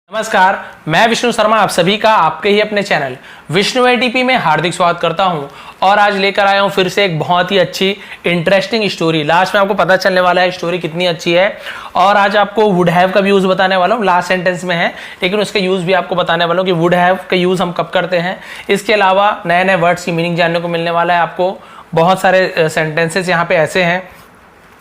नमस्कार, मैं विष्णु शर्मा आप सभी का आपके ही अपने चैनल विष्णु एटीपी में हार्दिक स्वागत करता हूं। और आज लेकर आया हूं फिर से एक बहुत ही अच्छी इंटरेस्टिंग स्टोरी। लास्ट में आपको पता चलने वाला है स्टोरी कितनी अच्छी है। और आज आपको वुड हैव का भी यूज बताने वाला हूं, लास्ट सेंटेंस में है लेकिन उसका यूज भी आपको बताने वाला हूं कि वुड हैव का यूज हम कब करते हैं। इसके अलावा नए नए वर्ड्स की मीनिंग जानने को मिलने वाला है। आपको बहुत सारे सेंटेंसेस यहाँ पे ऐसे हैं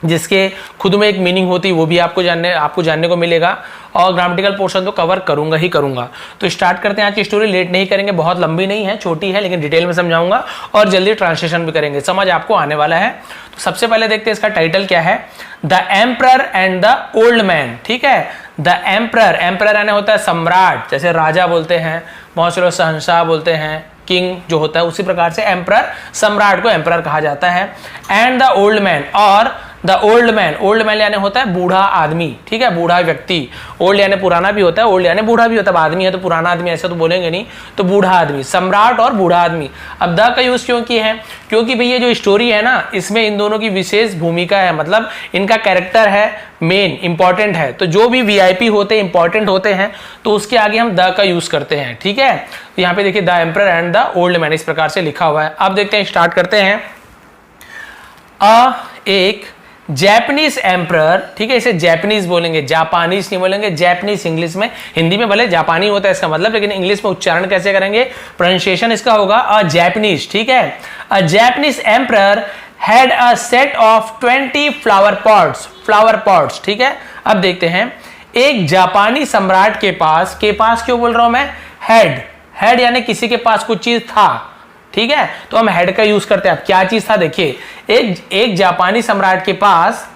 जिसके खुद में एक मीनिंग होती है, वो भी आपको जानने को मिलेगा। और ग्रामेटिकल पोर्शन तो कवर करूंगा ही करूंगा। तो स्टार्ट करते हैं आज की स्टोरी। लेट नहीं करेंगे, बहुत लंबी नहीं है, छोटी है लेकिन डिटेल में समझाऊंगा और जल्दी ट्रांसलेशन भी करेंगे, समझ आपको आने वाला है। तो सबसे पहले देखते हैं इसका टाइटल क्या है, the emperor and the old man. ठीक है, द एम्परर, एम्परर यानी होता है सम्राट, जैसे राजा बोलते हैं, बहुत से लोग शहंशाह बोलते हैं, किंग जो होता है, उसी प्रकार से एम्परर, सम्राट को एम्परर कहा जाता है। एंड द ओल्ड मैन, और the old man, old man यानी होता है बूढ़ा आदमी। ठीक है, बूढ़ा व्यक्ति, ओल्ड यानी पुराना भी होता है, ओल्ड यानी बूढ़ा भी होता है। आदमी है तो पुराना आदमी ऐसा तो बोलेंगे नहीं, तो बूढ़ा आदमी, सम्राट और बूढ़ा आदमी। अब द का यूज क्यों किए हैं, क्योंकि भैया जो स्टोरी है ना, इसमें इन दोनों की विशेष भूमिका है, मतलब इनका कैरेक्टर है मेन, इंपॉर्टेंट है। तो जो भी वीआईपी होते हैं, इंपॉर्टेंट होते हैं, तो उसके आगे हम द का यूज करते हैं। ठीक है, तो यहाँ पे देखिए the emperor and the old man इस प्रकार से लिखा हुआ है। अब देखते हैं, स्टार्ट करते हैं। एक जैपनीज एम्परर, ठीक है, इसे जैपनीज बोलेंगे, जापानीज नहीं बोलेंगे, जैपनीज इंग्लिश में, हिंदी में भले जापानी होता है इसका मतलब, लेकिन इंग्लिश में उच्चारण कैसे करेंगे, प्रोनाउंसिएशन इसका होगा अ जैपनीज। ठीक है, a Japanese emperor had a set of 20 flower pots. ठीक है, अब देखते हैं, एक जापानी सम्राट के पास क्यों बोल रहा हूं मैं, हेड यानी किसी के पास कुछ चीज था। ठीक है, तो हम हेड का यूज करते हैं। अब क्या चीज था देखिए, एक जापानी सम्राट के पास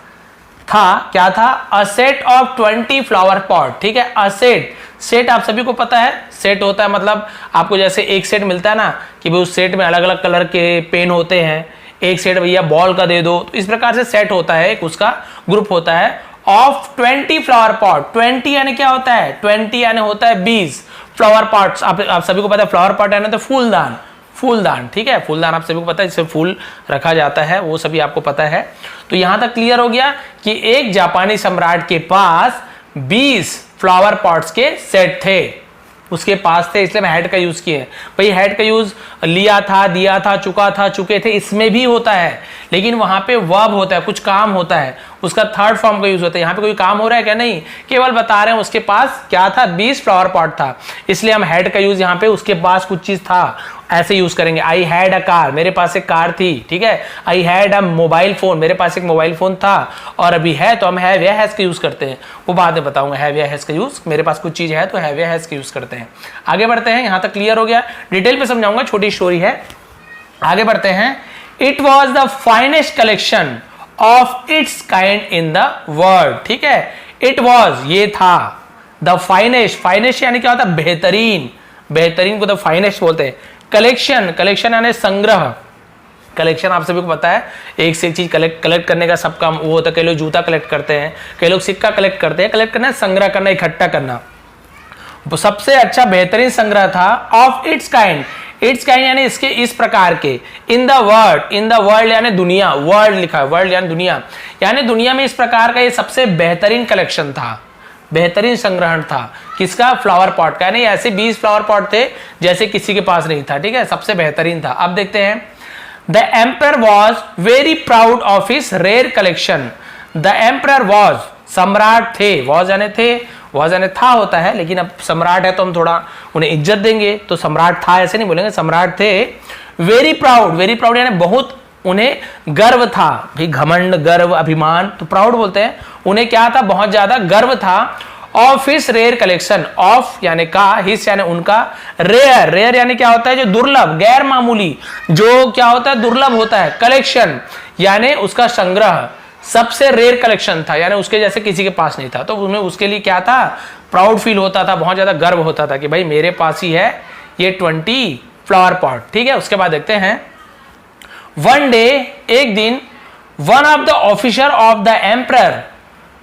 था, क्या था, a set of 20 flower pot. ठीक है, अ सेट आप सभी को पता है, सेट होता है मतलब आपको जैसे एक सेट मिलता है ना, कि भाई उस सेट में अलग अलग कलर के पेन होते हैं, एक सेट भैया बॉल का दे दो, तो इस प्रकार से सेट होता है, एक उसका ग्रुप होता है ऑफ 20 फ्लावर पॉट। 20 यानी क्या होता है, 20 यानी होता है 20 फ्लावर पॉट्स। आप सभी को पता है फ्लावर पॉट यानी तो फूलदान। ठीक है, फूलदान आप सभी को पता है, जिससे फूल रखा जाता है, वो सभी आपको पता है। तो यहां तक क्लियर हो गया कि एक जापानी सम्राट के पास 20 फ्लावर पॉट्स के सेट थे, उसके पास थे, इसलिए मैं हेड का यूज किए। भाई हेड का यूज लिया था, दिया था, चुका था, चुके थे, इसमें भी होता है, लेकिन वहां पे वर्ब होता है, कुछ काम होता है, उसका थर्ड फॉर्म का यूज होता है। यहाँ पे कोई काम हो रहा है क्या, नहीं, केवल बता रहे हैं उसके पास क्या था, 20 फ्लावर पॉट था, इसलिए हम हेड का यूज यहाँ पे उसके पास कुछ चीज था ऐसे यूज करेंगे। आई हैड अ कार, मेरे पास एक कार थी। ठीक है, I had a mobile phone, मेरे पास एक मोबाइल फोन था। और अभी है तो हम हैव या हैज का यूज करते हैं, वो बाद में बताऊंगा हैव या हैज का यूज। मेरे पास कुछ चीज है तो हैव या हैज का यूज करते हैं। आगे बढ़ते हैं, यहां तक क्लियर हो गया, डिटेल में समझाऊंगा, छोटी स्टोरी है। आगे बढ़ते हैं। It was the finest collection of its kind in the world. ठीक है, इट वॉज ये था, द फाइनेस्ट यानी क्या होता है, बेहतरीन को द फाइनेस्ट बोलते हैं। कलेक्शन यानी संग्रह, कलेक्शन आप सभी को पता है, एक से एक चीज कलेक्ट करने का सब काम वो होता है। कई लोग जूता कलेक्ट करते हैं, कई लोग सिक्का कलेक्ट करते हैं। कलेक्ट करना, संग्रह करना, इकट्ठा करना। सबसे अच्छा बेहतरीन संग्रह था ऑफ इट्स काइंड यानी इसके इस प्रकार के, इन द वर्ल्ड यानी दुनिया, वर्ल्ड लिखा है, वर्ल्ड यानी दुनिया, यानी दुनिया में इस प्रकार का ये सबसे बेहतरीन कलेक्शन था, बेहतरीन संग्रहण था। किसका, फ्लावर पॉट का, यानी ऐसे 20 फ्लावर पॉट थे जैसे किसी के पास नहीं था। ठीक है, सबसे बेहतरीन था। अब देखते हैं, the emperor was very proud of his rare collection. The emperor was, सम्राट थे, वॉज यानी था होता है, लेकिन अब सम्राट है तो हम थोड़ा उन्हें इज्जत देंगे, तो सम्राट था ऐसे नहीं बोलेंगे, सम्राट थे। वेरी प्राउड यानी बहुत उन्हें गर्व था, भी घमंड, गर्व, अभिमान, तो प्राउड बोलते हैं। उन्हें क्या था, बहुत ज्यादा गर्व था of his rare collection, of यानी का, हिज यानी उनका, रेयर यानी क्या होता है, जो दुर्लभ, गैर मामूली, जो क्या होता है, दुर्लभ होता है। कलेक्शन यानी उसका संग्रह, सबसे रेयर कलेक्शन था, यानी उसके जैसे किसी के पास नहीं था। तो उन्हें उसके लिए क्या था, प्राउड फील होता था, बहुत ज्यादा गर्व होता था कि भाई मेरे पास ही है ये 20 फ्लावर पॉट। ठीक है, उसके बाद देखते हैं, वन डे, एक दिन, one of the officer of the emperor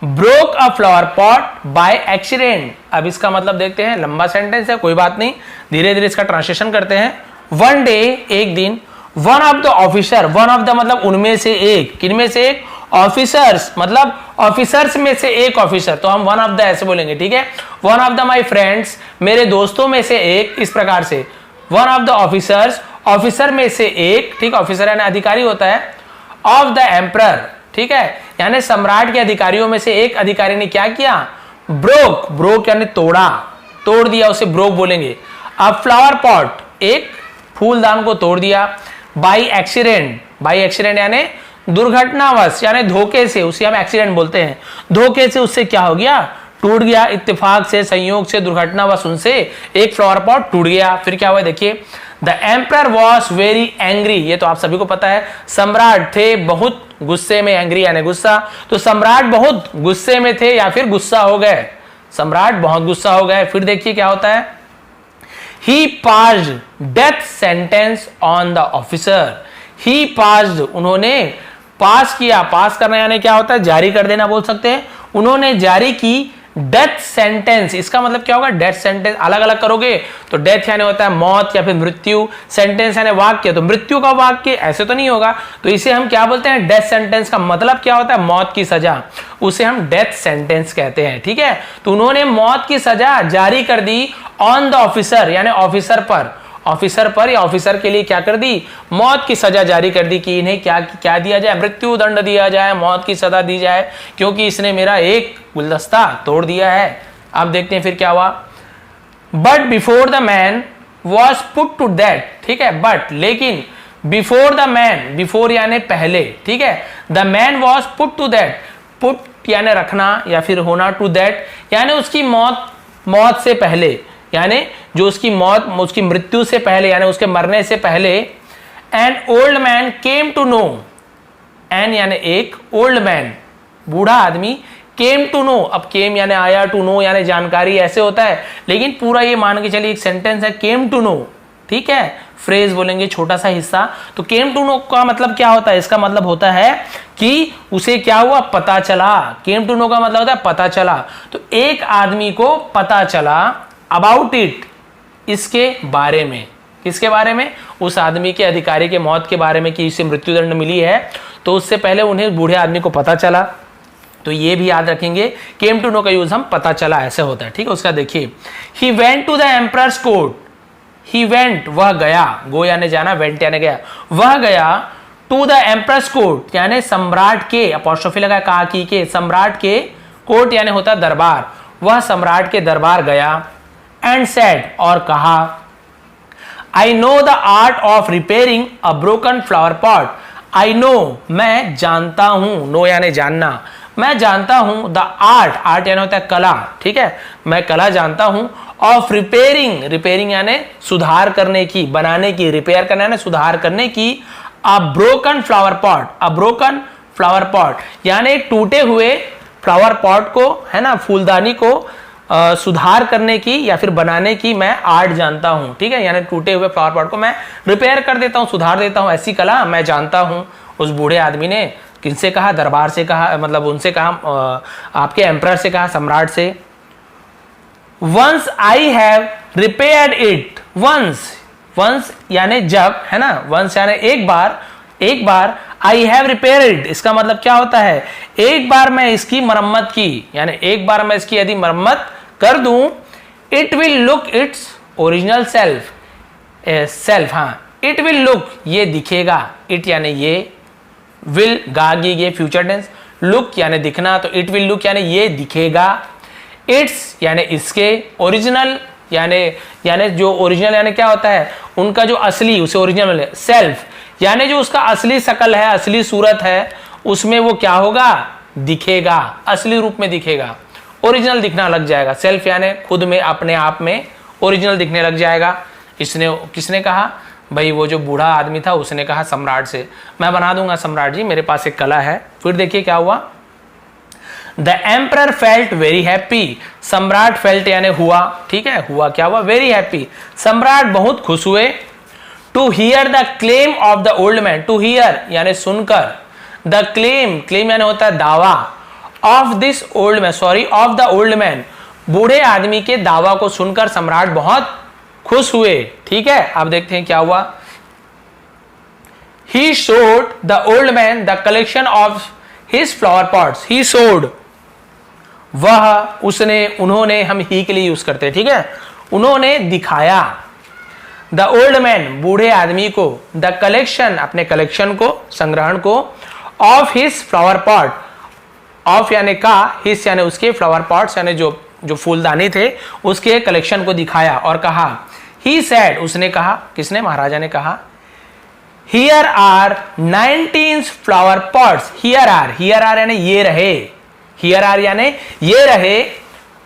broke a flower pot by accident. अब इसका मतलब देखते हैं, लंबा सेंटेंस है, कोई बात नहीं, धीरे धीरे इसका ट्रांसलेशन करते हैं। वन डे, एक दिन, one of the officer, one of the मतलब उनमें से एक, किनमें से एक, ऑफिसर्स मतलब ऑफिसर्स में से एक ऑफिसर, तो हम वन ऑफ द ऐसे बोलेंगे, ठीक है। One of the my friends, मेरे दोस्तों में से एक, इस प्रकार से one of the officers, officer में से एक, ठीक, ऑफिसर यानी अधिकारी होता है, ऑफ द एम्परर, ठीक है, यानी सम्राट के अधिकारियों में से एक अधिकारी ने क्या किया, ब्रोक, ब्रोक यानी तोड़ा, तोड़ दिया, उसे ब्रोक बोलेंगे। अब फ्लावर पॉट, एक फूलदान को तोड़ दिया, बाई एक्सीडेंट, बाई एक्सीडेंट यानी दुर्घटनावश यानी धोखे से, उसे हम एक्सीडेंट बोलते हैं, धोखे से उससे क्या हो गया, टूट गया, इत्तेफाक से, संयोग से, दुर्घटनावश उनसे एक फ्लावर पॉट टूट गया। फिर क्या हुआ देखिए, the emperor was very angry, ये तो आप सभी को पता है, सम्राट थे बहुत गुस्से में, एंग्री यानी गुस्सा, तो सम्राट बहुत गुस्से में थे या फिर गुस्सा हो गए, सम्राट बहुत गुस्सा हो गए। फिर देखिए क्या होता है, he passed death sentence on the officer, he passed, उन्होंने पास किया, पास करना यानी क्या होता है, जारी कर देना बोल सकते हैं, उन्होंने जारी की डेथ सेंटेंस, इसका मतलब क्या होगा, डेथ सेंटेंस अलग अलग करोगे तो डेथ यानी होता है मौत या फिर मृत्यु, सेंटेंस यानी वाक्य, तो मृत्यु का वाक्य ऐसे तो नहीं होगा, तो इसे हम क्या बोलते हैं, डेथ सेंटेंस का मतलब क्या होता है, मौत की सजा, उसे हम डेथ सेंटेंस कहते हैं, ठीक है। तो उन्होंने मौत की सजा जारी कर दी ऑन द ऑफिसर यानी ऑफिसर पर, ऑफिसर पर या ऑफिसर के लिए क्या कर दी, मौत की सजा जारी कर दी कि इन्हें क्या क्या दिया जाए, मृत्यु दंड दिया जाए, मौत की सजा दी जाए, क्योंकि इसने मेरा एक गुलदस्ता तोड़ दिया है। अब देखते हैं फिर क्या हुआ, but before the man was put to death, ठीक है, बट लेकिन बिफोर द मैन, बिफोर यानी पहले, ठीक है, the man was put to death, put यानी रखना या फिर होना, टू डेथ यानी उसकी मौत, मौत से पहले, यानी जो उसकी मौत, उसकी मृत्यु से पहले यानी उसके मरने से पहले, an old man came to know, an यानी एक, ओल्ड मैन बूढ़ा आदमी, केम टू नो, अब केम यानी आया, टू नो यानी जानकारी, ऐसे होता है, लेकिन पूरा ये मान के चलिए एक सेंटेंस है, केम टू नो, ठीक है, फ्रेज बोलेंगे छोटा सा हिस्सा, तो केम टू नो का मतलब क्या होता है, इसका मतलब होता है कि उसे क्या हुआ, पता चला, केम टू नो का मतलब होता है पता चला, तो एक आदमी को पता चला अबाउट इट, इसके बारे में, किसके बारे में, उस आदमी के, अधिकारी के मौत के बारे में कि इसे मृत्युदंड मिली है, तो उससे पहले उन्हें बूढ़े आदमी को पता चला, तो ये भी याद रखेंगे, केम टू नो का यूज हम पता चला ऐसे होता है, ठीक है। उसका देखिए, he went to the emperor's court, he went वह गया, गो यानी जाना, वेंट यानी गया, वह गया, टू द एम्परर्स कोर्ट यानी सम्राट के, अपॉस्ट्रोफी लगा का की के, सम्राट के, कोर्ट यानी होता दरबार, वह सम्राट के दरबार गया, एंड सेड और कहा, I know the art of repairing a broken flower pot, I know मैं जानता हूं, नो यानी जानना, मैं जानता हूं, द आर्ट, आर्ट यानी होता है कला, ठीक है, मैं कला जानता हूं, ऑफ रिपेयरिंग, रिपेयरिंग यानी सुधार करने की, बनाने की, रिपेयर करना यानी सुधार करने की, a broken flower pot, a broken flower pot यानी टूटे हुए फ्लावर पॉट को, है ना, फूलदानी को सुधार करने की या फिर बनाने की मैं आर्ट जानता हूं, ठीक है, यानी टूटे हुए फ्लावर पॉट को मैं रिपेयर कर देता हूं, सुधार देता हूं, ऐसी कला मैं जानता हूं। उस बूढ़े आदमी ने किनसे कहा, दरबार से कहा, मतलब उनसे कहा, आपके एम्परर से कहा, सम्राट से। Once I have repaired it, once, once यानी जब, है ना, वंस यानी एक बार, एक बार, आई हैव रिपेयर्ड, इसका मतलब क्या होता है, एक बार मैं इसकी मरम्मत की, यानी एक बार मैं इसकी यदि मरम्मत कर दूं, it will look its original self, self, हाँ, इट विल लुक ये दिखेगा, इट यानी ये, विल गागी ये फ्यूचर टेंस, लुक यानी दिखना, तो इट विल लुक यानी ये दिखेगा, इट्स यानी इसके, ओरिजिनल यानी जो ओरिजिनल यानी क्या होता है, उनका जो असली, उसे ओरिजिनल, सेल्फ यानी जो उसका असली शकल है, असली सूरत है, उसमें वो क्या होगा, दिखेगा, असली रूप में दिखेगा, ओरिजिनल दिखना लग जाएगा, सेल्फ यानी खुद में, अपने आप में ओरिजिनल दिखने लग जाएगा। इसने, किसने कहा भाई, वो जो बूढ़ा आदमी था उसने कहा सम्राट से, मैं बना दूंगा सम्राट जी, मेरे पास एक कला है। फिर देखिए क्या हुआ, the emperor felt very happy, सम्राट फेल्ट यानी हुआ, ठीक है, हुआ क्या हुआ, वेरी हैप्पी, सम्राट बहुत खुश हुए, to hear the claim of the old man, to hear यानी सुनकर, द क्लेम, क्लेम यानी होता है दावा, of this old man, sorry of the old man, बूढ़े आदमी के दावा को सुनकर सम्राट बहुत खुश हुए, ठीक है। अब देखते हैं क्या हुआ, he showed the old man the collection of his flower pots, he showed, वह, उसने, उन्होंने, हम ही के लिए यूज करते हैं, ठीक है। उन्होंने दिखाया, द ओल्ड मैन, बूढ़े आदमी को, द कलेक्शन, अपने कलेक्शन को, संग्रहण को, of his flower pot, of यानी का, हिज यानी उसके, फ्लावर पॉट्स यानी जो फूलदानी थे उसके कलेक्शन को दिखाया और कहा, ही सेड, उसने कहा, किसने, महाराजा ने कहा, here are 19 flower pots, here are यानी ये रहे, हियर आर यानी ये रहे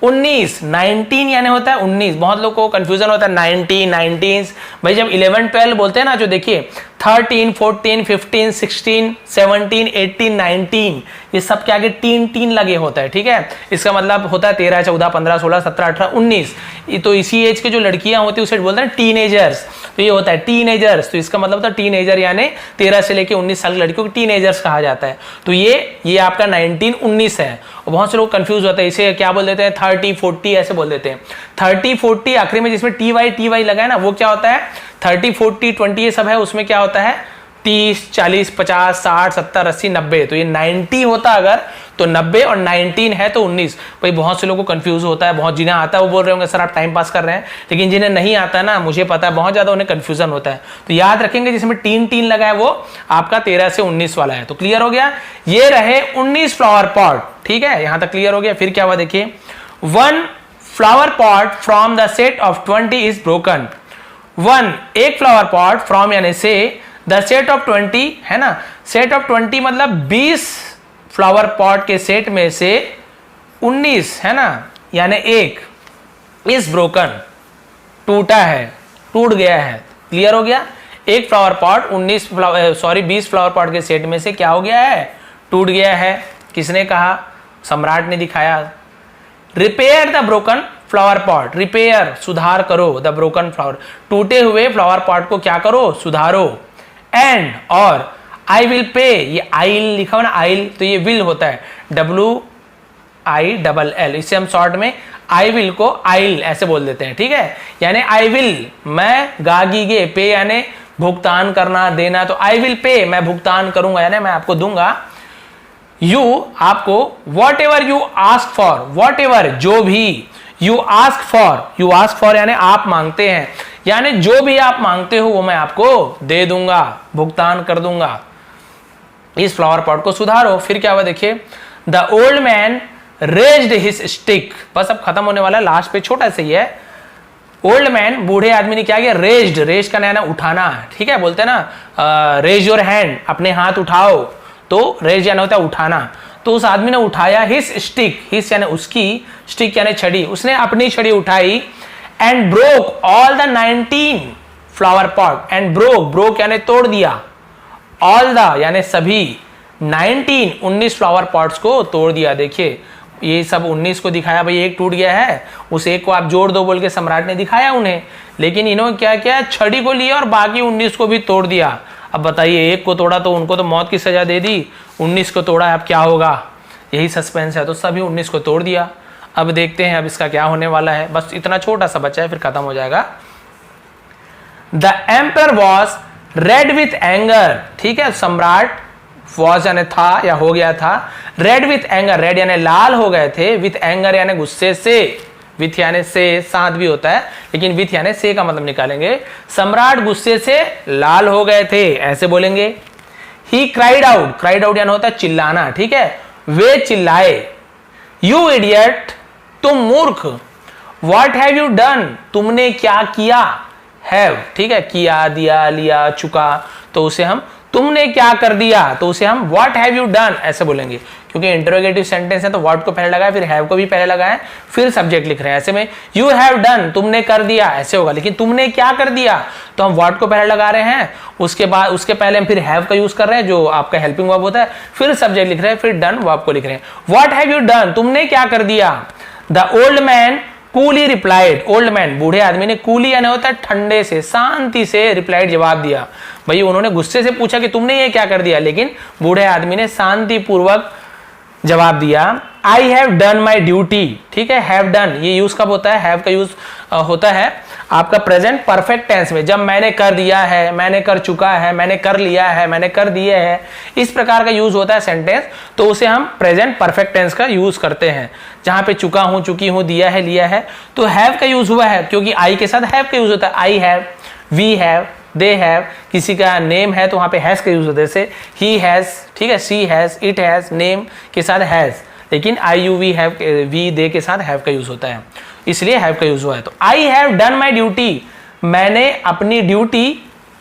19 यानी होता है 19, बहुत लोग को कंफ्यूजन होता है 19 भाई जब 11 12 बोलते हैं ना, जो देखिए 13 14 15 16 17 18 19 ये सब के आगे टीन लगे होता है, ठीक है। इसका मतलब होता है 13 14 15 16 17 18 19, तो इसी एज के जो लड़कियां होती है उसे बोलते हैं टीनेजर्स, तो ये होता है टीनेजर्स, तो इसका मतलब होता है टीनेजर यानी 13 से लेके 19 साल की लड़कियों को टीनेजर्स कहा जाता है। तो ये आपका 19 19 है, और बहुत से लोग कंफ्यूज होते हैं, इसे क्या बोल देते हैं 30 40 ऐसे बोल देते हैं। 30 40 आखिरी में जिसमें टी वाई लगा है ना, वो क्या होता है 30 40 20 ये सब है, उसमें क्या होता है 30 40 50 60 70 80 90, तो ये 90 होता अगर तो 90 और 19 है तो 19। भाई बहुत से लोगों को कंफ्यूज होता है, बहुत जिन्हें आता है वो बोल रहे होंगे सर आप टाइम पास कर रहे हैं, लेकिन जिन्हें नहीं आता है ना, मुझे पता है बहुत ज्यादा उन्हें कंफ्यूजन होता है, तो याद रखेंगे जिसमें टीन लगा है वो आपका 13 से 19 वाला है। तो क्लियर हो गया, ये रहे 19 फ्लावर पॉट, ठीक है, यहां तक क्लियर हो गया। फिर क्या हुआ देखिए, 1 flower pot from the set of 20 is broken, 1 एक फ्लावर पॉट फ्रॉम यानी से, द सेट ऑफ 20 है ना, सेट ऑफ 20 मतलब 20 फ्लावर पॉट के सेट में से 19 है ना, यानी एक इज ब्रोकन, टूटा है, टूट गया है। क्लियर हो गया, एक फ्लावर पॉट 20 फ्लावर पॉट के सेट में से क्या हो गया है, टूट गया है। किसने कहा, सम्राट ने दिखाया। Repair the broken flower pot, repair सुधार करो, द ब्रोकन फ्लावर टूटे हुए फ्लावर पॉट को क्या करो, सुधारो। एंड और आई विल पे, ये आइल लिखा हुआ ना आइल, तो ये विल होता है WILL, इसे हम शॉर्ट में आई विल को आइल ऐसे बोल देते हैं, ठीक है। यानी आई विल, मैं गागीगे, पे यानी भुगतान करना देना, तो आई विल पे, मैं भुगतान करूंगा यानी मैं आपको दूंगा। यू आपको, what ever you ask for, what ever जो भी, यू आस्क फॉर यानी आप मांगते हैं, यानी जो भी आप मांगते हो वो मैं आपको दे दूंगा, भुगतान कर दूंगा। इस फ्लावर पॉट को सुधारो। फिर क्या हुआ देखिए, the old man raised his stick, बस अब खत्म होने वाला, लास्ट पे छोटा सा ही है। ओल्ड मैन, बूढ़े आदमी ने क्या किया, रेज का नया उठाना, ठीक है, बोलते हैं ना रेज योर हैंड, अपने हाथ उठाओ, तो रेज यानी होता है उठाना। तो उस आदमी ने उठाया हिज स्टिक, हिज यानी उसकी, स्टिक यानी छड़ी, उसने अपनी छड़ी उठाई। And broke all the 19 flower pot, and broke यानी तोड़ दिया, ऑल द यानी सभी 19 फ्लावर पॉट्स को तोड़ दिया। देखिए ये सब 19 को दिखाया, भाई एक टूट गया है, उस एक को आप जोड़ दो बोल के सम्राट ने दिखाया उन्हें, लेकिन इन्होंने क्या किया, छड़ी को लिया और बाकी 19 को भी तोड़ दिया। अब बताइए, एक को तोड़ा तो उनको तो मौत की सजा दे दी, 19 को तोड़ा है, अब क्या होगा, यही सस्पेंस है। तो सभी 19 को तोड़ दिया। अब देखते हैं अब इसका क्या होने वाला है, बस इतना छोटा सा बच्चा है फिर खत्म हो जाएगा। The emperor was red with anger, ठीक है, सम्राट वॉज यानी था या हो गया था, रेड विथ एंगर, रेड यानी लाल हो गए थे, विथ एंगर यानी गुस्से से, विथ यानी से, साथ भी होता है लेकिन विथ यानी से का मतलब निकालेंगे। सम्राट गुस्से से लाल हो गए थे ऐसे बोलेंगे। ही क्राइड आउट यानी होता है चिल्लाना, ठीक है, वे चिल्लाए। यू इडियट, तुम मूर्ख। व्हाट हैव यू डन, तुमने क्या किया। हैव, ठीक है, किया, दिया, लिया, चुका, तो उसे हम तुमने क्या कर दिया, तो उसे हम व्हाट हैव यू डन ऐसे बोलेंगे। क्योंकि इंटरोगेटिव सेंटेंस है तो व्हाट को पहले लगाए, फिर हैव को भी पहले लगाए, फिर सब्जेक्ट लिख रहे हैं। ऐसे में यू हैव डन, तुमने कर दिया ऐसे होगा, लेकिन तुमने क्या कर दिया तो हम व्हाट को पहले लगा रहे हैं, उसके बाद उसके पहले हम फिर हैव का यूज कर रहे हैं जो आपका हेल्पिंग वर्ब होता है, फिर सब्जेक्ट लिख रहे हैं, फिर डन वर्ब को लिख रहे हैं। व्हाट हैव यू डन, तुमने क्या कर दिया। The old man coolie replied, old man बूढ़े आदमी ने, कूली यानी होता है ठंडे से, शांति से रिप्लाइड जवाब दिया। भाई उन्होंने गुस्से से पूछा कि तुमने ये क्या कर दिया, लेकिन बूढ़े आदमी ने शांति पूर्वक जवाब दिया। I have done my duty, ठीक है, हैव डन ये यूज कब होता है, हैव का यूज होता है आपका प्रेजेंट परफेक्ट टेंस में, जब मैंने कर दिया है, मैंने कर चुका है, मैंने कर लिया है, मैंने कर दिए है, इस प्रकार का यूज होता है सेंटेंस, तो उसे हम प्रेजेंट परफेक्ट टेंस का यूज करते हैं, जहां पे चुका हूं, चुकी हूं, दिया है, लिया है। तो हैव का यूज हुआ है क्योंकि आई के साथ हैव का यूज होता है, I have, we have, they have, किसी का नेम है तो वहां पे हैज का यूज होता है, जैसे ही हैज, ठीक है, she has, it has, name के साथ हैज, लेकिन आई यू वी हैव, वी दे के साथ हैव का यूज होता है, इसलिए हैव का यूज हुआ है। तो I have done my duty, मैंने अपनी ड्यूटी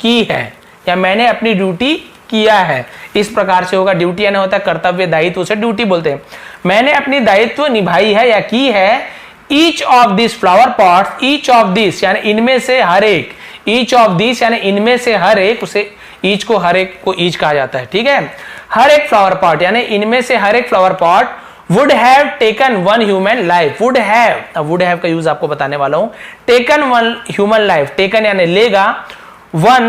की है या मैंने अपनी ड्यूटी किया है, इस प्रकार से होगा। ड्यूटी यानी होता है कर्तव्य, दायित्व, उसे ड्यूटी बोलते हैं। मैंने अपनी दायित्व निभाई है या की है। Each of this flower pot, each of this यानी इनमें से हर एक, ईच ऑफ दिस यानी इनमें से हर एक, उसे ईच को, हर एक को ईच कहा जाता है, ठीक है। हर एक फ्लावर पॉट यानी इनमें से हर एक flower pot would have taken one human life, would have का यूज आपको बताने वाला हूं। taken one human life, taken यानी लेगा, one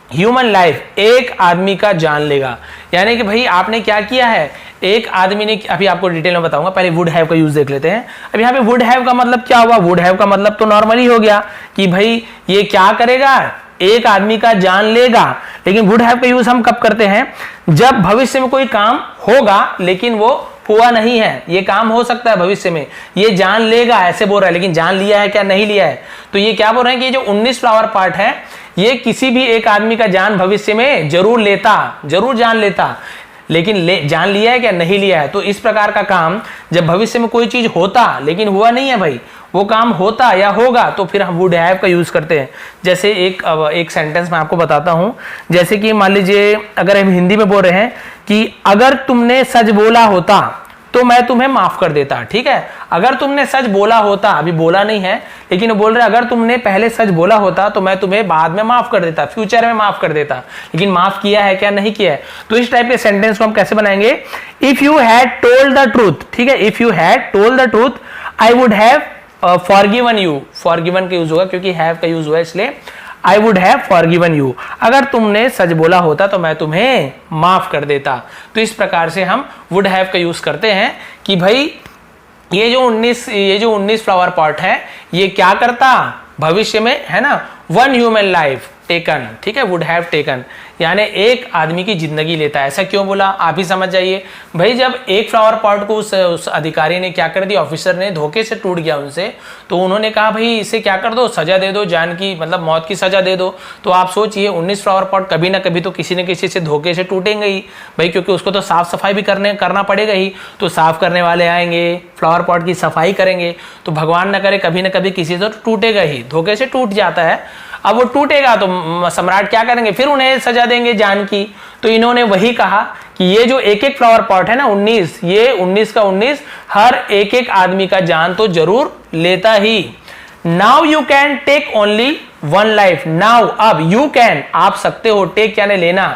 human life एक आदमी का जान लेगा, यानी कि भाई आपने क्या किया है, एक आदमी ने, अभी आपको डिटेल में बताऊंगा, पहले would have का यूज देख लेते हैं। अब यहाँ पे would have का मतलब क्या हुआ, would have का मतलब तो नॉर्मली हो गया कि भाई ये क्या करेगा, एक आदमी का जान लेगा, लेकिन would have का यूज हम कब करते हैं, जब भविष्य में कोई काम होगा लेकिन वो हुआ नहीं है, ये काम हो सकता है भविष्य में, ये जान लेगा ऐसे बोल रहा है, लेकिन जान लिया है क्या, नहीं लिया है। तो ये क्या बोल रहे हैं कि ये जो 19 फ्लावर पार्ट है, ये किसी भी एक आदमी का जान भविष्य में जरूर लेता, जरूर जान लेता, लेकिन जान लिया है क्या, नहीं लिया है। तो इस प्रकार का काम जब भविष्य में कोई चीज होता लेकिन हुआ नहीं है भाई, वो काम होता या होगा, तो फिर हम वुड हैव का यूज करते हैं। जैसे एक सेंटेंस मैं आपको बताता हूं, जैसे कि मान लीजिए अगर हम हिंदी में बोल रहे हैं कि अगर तुमने सच बोला होता तो मैं तुम्हें माफ कर देता, ठीक है। अगर तुमने सच बोला होता, अभी बोला नहीं है लेकिन वो बोल रहे अगर तुमने पहले सच बोला होता तो मैं तुम्हें बाद में माफ कर देता, फ्यूचर में माफ कर देता, लेकिन माफ किया है क्या, नहीं किया है। तो इस टाइप के सेंटेंस को हम कैसे बनाएंगे, if you had told the truth, ठीक है, if you had told the truth I would have forgiven you, forgiven का यूज होगा क्योंकि हैव का यूज हुआ है, इसलिए I would have forgiven you, अगर तुमने सच बोला होता तो मैं तुम्हें माफ कर देता। तो इस प्रकार से हम वुड हैव का यूज करते हैं कि भाई ये जो 19 फ्लावर पॉट है, ये क्या करता भविष्य में, है ना, वन ह्यूमन लाइफ टेकन, ठीक है, वुड हैव टेकन यानी एक आदमी की जिंदगी लेता है। ऐसा क्यों बोला आप ही समझ जाइए भाई, जब एक फ्लावर पॉट को उस अधिकारी ने क्या कर दिया, ऑफिसर ने धोखे से टूट गया उनसे, तो उन्होंने कहा भाई इसे क्या कर दो, सजा दे दो, जान की मतलब मौत की सजा दे दो। तो आप सोचिए 19 फ्लावर पॉट कभी ना कभी तो किसी न किसी से धोखे से टूटेंगे ही भाई, क्योंकि उसको तो साफ सफाई भी करना पड़ेगा ही, तो साफ करने वाले आएंगे, फ्लावर पॉट की सफाई करेंगे, तो भगवान न करे कभी ना कभी किसी से तो टूटेगा ही, धोखे से टूट जाता है। अब वो टूटेगा तो सम्राट क्या करेंगे, फिर उन्हें सजा देंगे जान की। तो इन्होंने वही कहा कि ये जो एक एक फ्लावर पॉट है ना 19, ये 19 का 19 हर एक एक आदमी का जान तो जरूर लेता ही। Now you can take only one life, now अब, यू कैन आप सकते हो, टेक यानी लेना,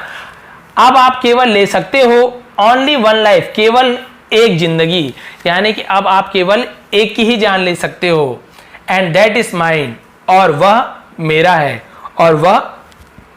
अब आप केवल ले सकते हो, ओनली वन लाइफ केवल एक जिंदगी, यानी कि अब आप केवल एक की ही जान ले सकते हो। एंड दैट इज माइन, और वह मेरा है, और वह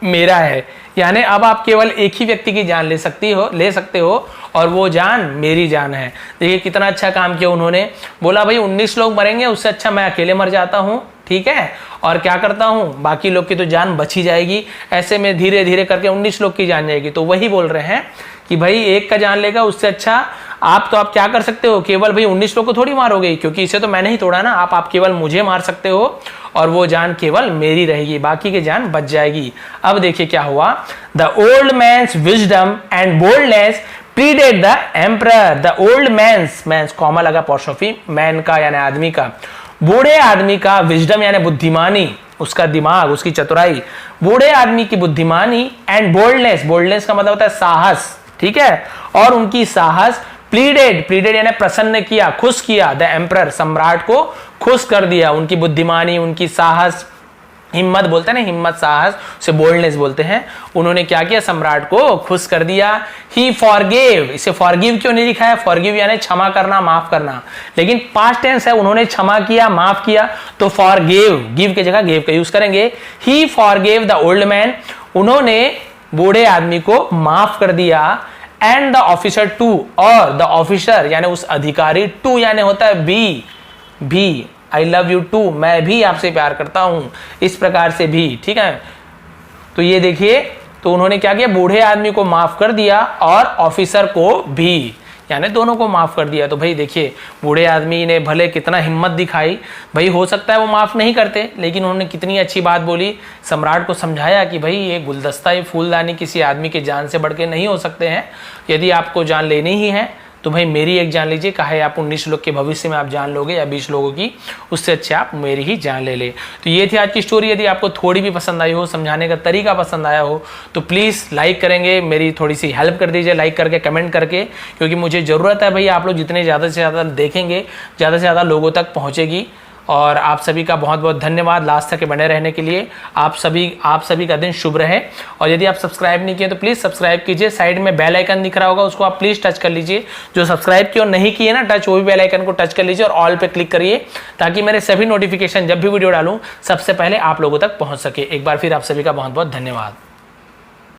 मेरा है, यानी अब आप केवल एक ही व्यक्ति की जान ले सकते हो और वो जान मेरी जान है। देखिए कितना अच्छा काम किया उन्होंने, बोला भाई 19 लोग मरेंगे, उससे अच्छा मैं अकेले मर जाता हूं, ठीक है, और क्या करता हूं, बाकी लोग की तो जान बची जाएगी, ऐसे में धीरे धीरे करके 19 लोग की जान जाएगी। तो वही बोल रहे हैं कि भाई एक का जान लेगा, उससे अच्छा आप क्या कर सकते हो, केवल भाई 19 लोग को थोड़ी मारोगे, क्योंकि इसे तो मैंने ही तोड़ा ना, आप केवल मुझे मार सकते हो और वो जान केवल मेरी रहेगी, बाकी की जान बच जाएगी। अब देखिए क्या हुआ, the old man's wisdom and boldness predate the emperor. The old man's comma लगा अपोस्ट्रोफी, मैन का यानी आदमी का, बूढ़े आदमी का, विजडम यानी बुद्धिमानी, उसका दिमाग, उसकी चतुराई, बूढ़े आदमी की बुद्धिमानी, एंड बोल्डनेस का मतलब होता है साहस, ठीक है, और उनकी साहस, प्लीडेड यानी प्रसन्न किया, खुश किया, द एम्परर सम्राट को खुश कर दिया, उनकी बुद्धिमानी, उनकी साहस, हिम्मत बोलते हैं ना, हिम्मत साहस उसे बोल्डनेस बोलते हैं, उन्होंने क्या किया, सम्राट को खुश कर दिया। ही फॉरगिव, इसे फॉरगिव क्यों नहीं लिखा है, फॉरगिव यानी क्षमा करना, माफ करना, लेकिन पास्ट टेंस है, उन्होंने क्षमा किया, माफ किया, तो फॉरगिव, गिव की जगह गेव का यूज करेंगे। ही फॉरगिव द ओल्ड मैन, उन्होंने बूढ़े आदमी को माफ कर दिया। एंड द ऑफिसर टू, और द ऑफिसर यानी उस अधिकारी टू यानी होता है भी, आई लव यू टू, मैं भी आपसे प्यार करता हूं, इस प्रकार से भी, ठीक है। तो ये देखिए, तो उन्होंने क्या किया, बूढ़े आदमी को माफ कर दिया और ऑफिसर को भी, यानी दोनों को माफ कर दिया। तो भाई देखिए, बूढ़े आदमी ने भले कितना हिम्मत दिखाई, भाई हो सकता है वो माफ नहीं करते, लेकिन उन्होंने कितनी अच्छी बात बोली, सम्राट को समझाया कि भाई ये गुलदस्ता, ये फूलदानी किसी आदमी की जान से बढ़ के नहीं हो सकते हैं, यदि आपको जान लेनी ही है तो भाई मेरी एक जान लीजिए, काहे आप 19 लोग के भविष्य में आप जान लोगे या 20 लोगों की, उससे अच्छे आप मेरी ही जान ले ले। तो ये थी आज की स्टोरी। यदि आपको थोड़ी भी पसंद आई हो, समझाने का तरीका पसंद आया हो, तो प्लीज़ लाइक करेंगे, मेरी थोड़ी सी हेल्प कर दीजिए लाइक करके, कमेंट करके, क्योंकि मुझे ज़रूरत है भाई, आप लोग जितने ज़्यादा से ज़्यादा देखेंगे, ज़्यादा से ज़्यादा लोगों तक पहुँचेगी। और आप सभी का बहुत बहुत धन्यवाद लास्ट तक बने रहने के लिए। आप सभी का दिन शुभ रहे। और यदि आप सब्सक्राइब नहीं किए तो प्लीज़ सब्सक्राइब कीजिए, साइड में बेल आइकन दिख रहा होगा, उसको आप प्लीज़ टच कर लीजिए। जो सब्सक्राइब किए और नहीं किए ना टच, वो भी बेल आइकन को टच कर लीजिए और ऑल पे क्लिक करिए, ताकि मेरे सभी नोटिफिकेशन जब भी वीडियो डालूं सबसे पहले आप लोगों तक पहुंच सके। एक बार फिर आप सभी का बहुत बहुत धन्यवाद।